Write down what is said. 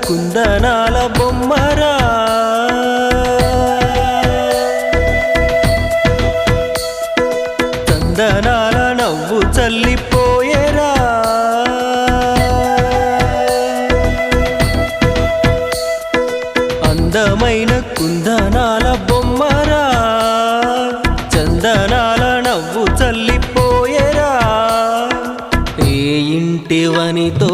కుందనాల బొమ్మరా చందనాల నవ్వు చల్లిపోయేరా అందమైన కుందనాల బొమ్మరా చందనాల నవ్వు చల్లిపోయేరా ఏ ఇంటివనితో